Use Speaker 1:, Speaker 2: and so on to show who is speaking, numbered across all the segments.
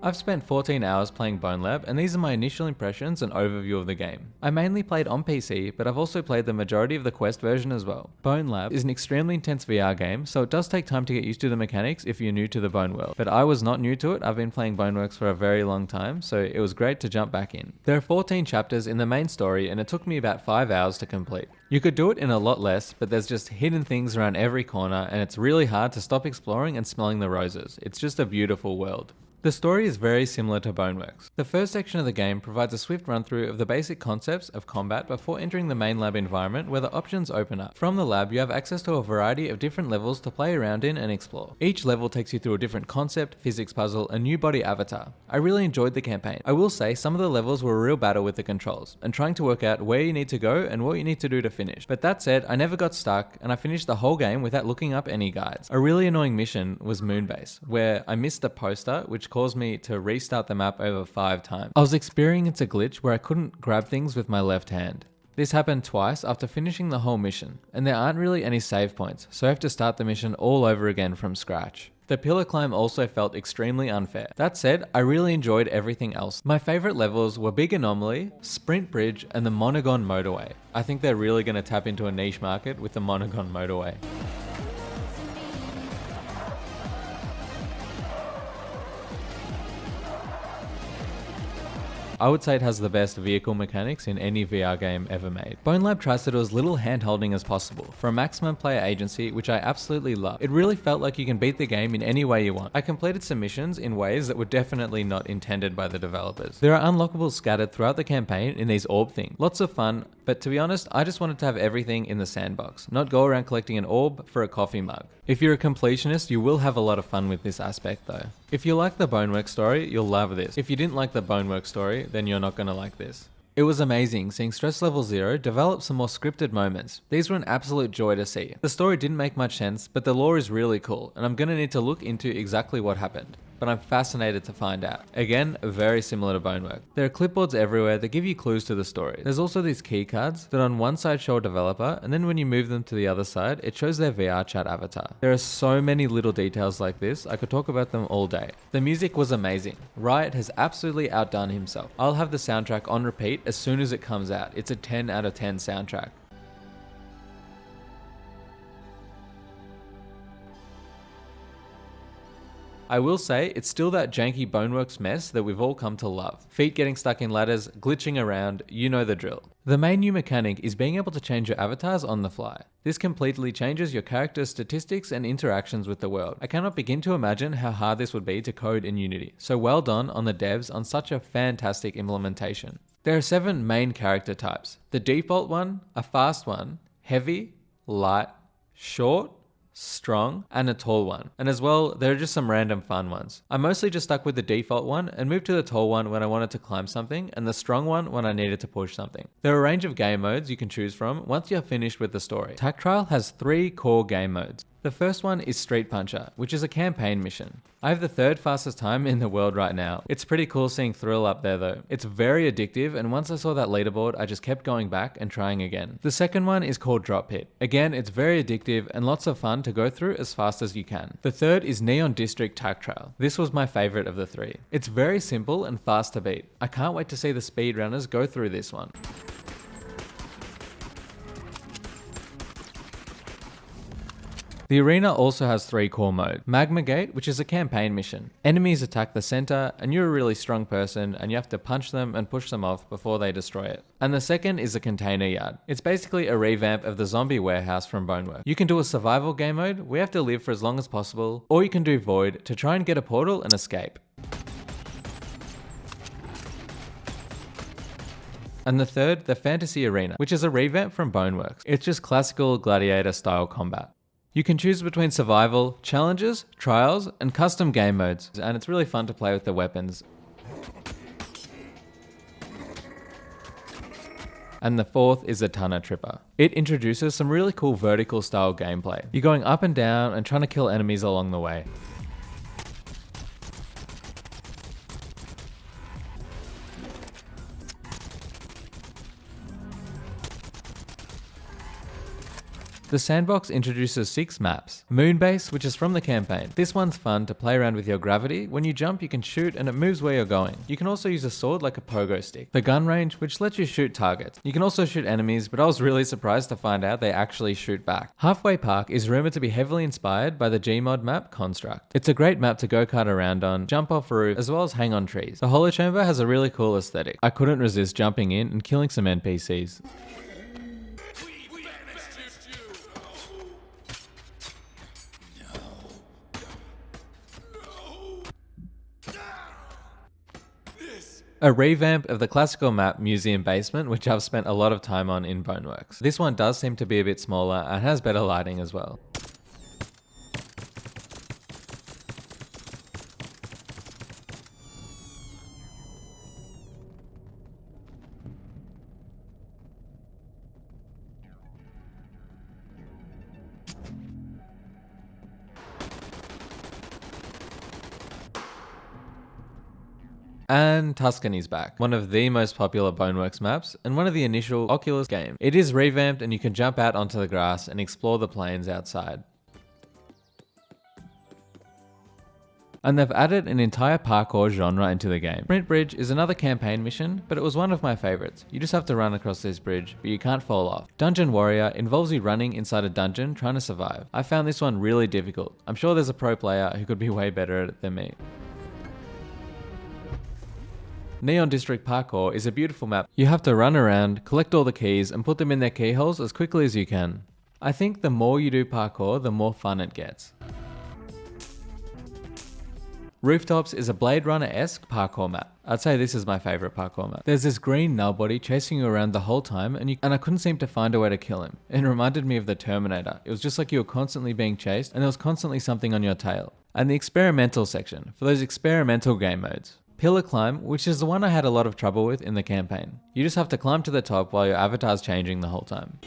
Speaker 1: I've spent 14 hours playing BoneLab, and these are my initial impressions and overview of the game. I mainly played on PC, but I've also played the majority of the Quest version as well. BoneLab is an extremely intense VR game, so it does take time to get used to the mechanics if you're new to the Bone world. But I was not new to it. I've been playing Boneworks for a very long time, so it was great to jump back in. There are 14 chapters in the main story, and it took me about 5 hours to complete. You could do it in a lot less, but there's just hidden things around every corner, and it's really hard to stop exploring and smelling the roses. It's just a beautiful world. The story is very similar to Boneworks. The first section of the game provides a swift run through of the basic concepts of combat before entering the main lab environment where the options open up. From the lab, you have access to a variety of different levels to play around in and explore. Each level takes you through a different concept, physics puzzle, and new body avatar. I really enjoyed the campaign. I will say some of the levels were a real battle with the controls, and trying to work out where you need to go and what you need to do to finish. But that said, I never got stuck, and I finished the whole game without looking up any guides. A really annoying mission was Moonbase, where I missed a poster which caused me to restart the map over 5 times. I was experiencing a glitch where I couldn't grab things with my left hand. This happened twice after finishing the whole mission, and there aren't really any save points, so I have to start the mission all over again from scratch. The pillar climb also felt extremely unfair. That said, I really enjoyed everything else. My favourite levels were Big Anomaly, Sprint Bridge, and the Monogon Motorway. I think they're really going to tap into a niche market with the Monogon Motorway. I would say it has the best vehicle mechanics in any VR game ever made. BoneLab tries to do as little hand-holding as possible for a maximum player agency, which I absolutely love. It really felt like you can beat the game in any way you want. I completed some missions in ways that were definitely not intended by the developers. There are unlockables scattered throughout the campaign in these orb things. Lots of fun, but to be honest, I just wanted to have everything in the sandbox, not go around collecting an orb for a coffee mug. If you're a completionist, you will have a lot of fun with this aspect though. If you like the Boneworks story, you'll love this. If you didn't like the Boneworks story, then you're not gonna like this. It was amazing seeing Stress Level 0 develop some more scripted moments. These were an absolute joy to see. The story didn't make much sense, but the lore is really cool, and I'm gonna need to look into exactly what happened. But I'm fascinated to find out. Again, very similar to Boneworks. There are clipboards everywhere that give you clues to the story. There's also these key cards that on one side show a developer, and then when you move them to the other side, it shows their VR chat avatar. There are so many little details like this, I could talk about them all day. The music was amazing. Riot has absolutely outdone himself. I'll have the soundtrack on repeat as soon as it comes out. It's a 10 out of 10 soundtrack. I will say, it's still that janky Boneworks mess that we've all come to love. Feet getting stuck in ladders, glitching around, you know the drill. The main new mechanic is being able to change your avatars on the fly. This completely changes your character's statistics and interactions with the world. I cannot begin to imagine how hard this would be to code in Unity, so well done on the devs on such a fantastic implementation. There are 7 main character types. The default one, a fast one, heavy, light, short, strong, and a tall one. And as well, there are just some random fun ones. I mostly just stuck with the default one and moved to the tall one when I wanted to climb something, and the strong one when I needed to push something. There are a range of game modes you can choose from once you're finished with the story. Tac Trial has 3 core game modes. The first one is Street Puncher, which is a campaign mission. I have the 3rd fastest time in the world right now. It's pretty cool seeing Thrill up there though. It's very addictive, and once I saw that leaderboard, I just kept going back and trying again. The second one is called Drop Pit. Again, it's very addictive and lots of fun to go through as fast as you can. The third is Neon District Tac Trial. This was my favorite of the 3. It's very simple and fast to beat. I can't wait to see the speedrunners go through this one. The arena also has 3 core modes. Magma Gate, which is a campaign mission. Enemies attack the center, and you're a really strong person, and you have to punch them and push them off before they destroy it. And the second is a Container Yard. It's basically a revamp of the zombie warehouse from Boneworks. You can do a survival game mode, where you have to live for as long as possible, or you can do Void to try and get a portal and escape. And the third, the Fantasy Arena, which is a revamp from Boneworks. It's just classical gladiator style combat. You can choose between survival, challenges, trials, and custom game modes, and it's really fun to play with the weapons. And the fourth is the Tunnel Tripper. It introduces some really cool vertical style gameplay. You're going up and down and trying to kill enemies along the way. The Sandbox introduces 6 maps. Moonbase, which is from the campaign. This one's fun to play around with your gravity. When you jump, you can shoot and it moves where you're going. You can also use a sword like a pogo stick. The gun range, which lets you shoot targets. You can also shoot enemies, but I was really surprised to find out they actually shoot back. Halfway Park is rumored to be heavily inspired by the Gmod map Construct. It's a great map to go-kart around on, jump off a roof, as well as hang on trees. The Holo Chamber has a really cool aesthetic. I couldn't resist jumping in and killing some NPCs. A revamp of the classical map Museum Basement, which I've spent a lot of time on in Boneworks. This one does seem to be a bit smaller and has better lighting as well. And Tuscany's back, one of the most popular Boneworks maps and one of the initial Oculus games. It is revamped and you can jump out onto the grass and explore the plains outside. And they've added an entire parkour genre into the game. Sprint Bridge is another campaign mission, but it was one of my favorites. You just have to run across this bridge, but you can't fall off. Dungeon Warrior involves you running inside a dungeon trying to survive. I found this one really difficult. I'm sure there's a pro player who could be way better at it than me. Neon District Parkour is a beautiful map. You have to run around, collect all the keys, and put them in their keyholes as quickly as you can. I think the more you do parkour, the more fun it gets. Rooftops is a Blade Runner-esque parkour map. I'd say this is my favourite parkour map. There's this green null body chasing you around the whole time and I couldn't seem to find a way to kill him. It reminded me of the Terminator. It was just like you were constantly being chased and there was constantly something on your tail. And the experimental section, for those experimental game modes. Pillar Climb, which is the one I had a lot of trouble with in the campaign. You just have to climb to the top while your avatar's changing the whole time.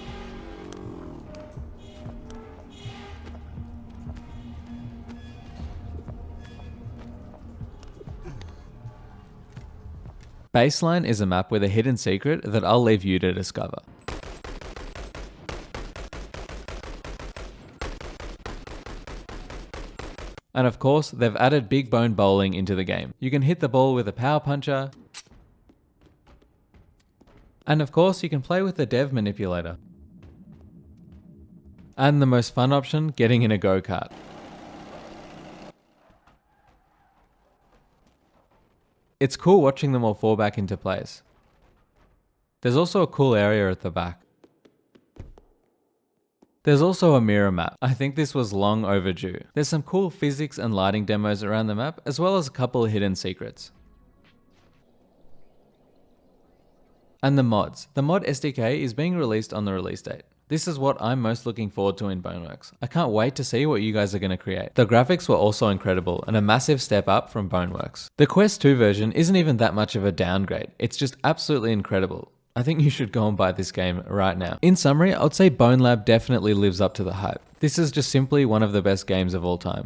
Speaker 1: Baseline is a map with a hidden secret that I'll leave you to discover. And of course, they've added big bone bowling into the game. You can hit the ball with a power puncher. And of course, you can play with the dev manipulator. And the most fun option, getting in a go-kart. It's cool watching them all fall back into place. There's also a cool area at the back. There's also a mirror map. I think this was long overdue. There's some cool physics and lighting demos around the map, as well as a couple of hidden secrets. And the mods. The mod SDK is being released on the release date. This is what I'm most looking forward to in Boneworks. I can't wait to see what you guys are going to create. The graphics were also incredible and a massive step up from Boneworks. The Quest 2 version isn't even that much of a downgrade. It's just absolutely incredible. I think you should go and buy this game right now. In summary, I would say BoneLab definitely lives up to the hype. This is just simply one of the best games of all time.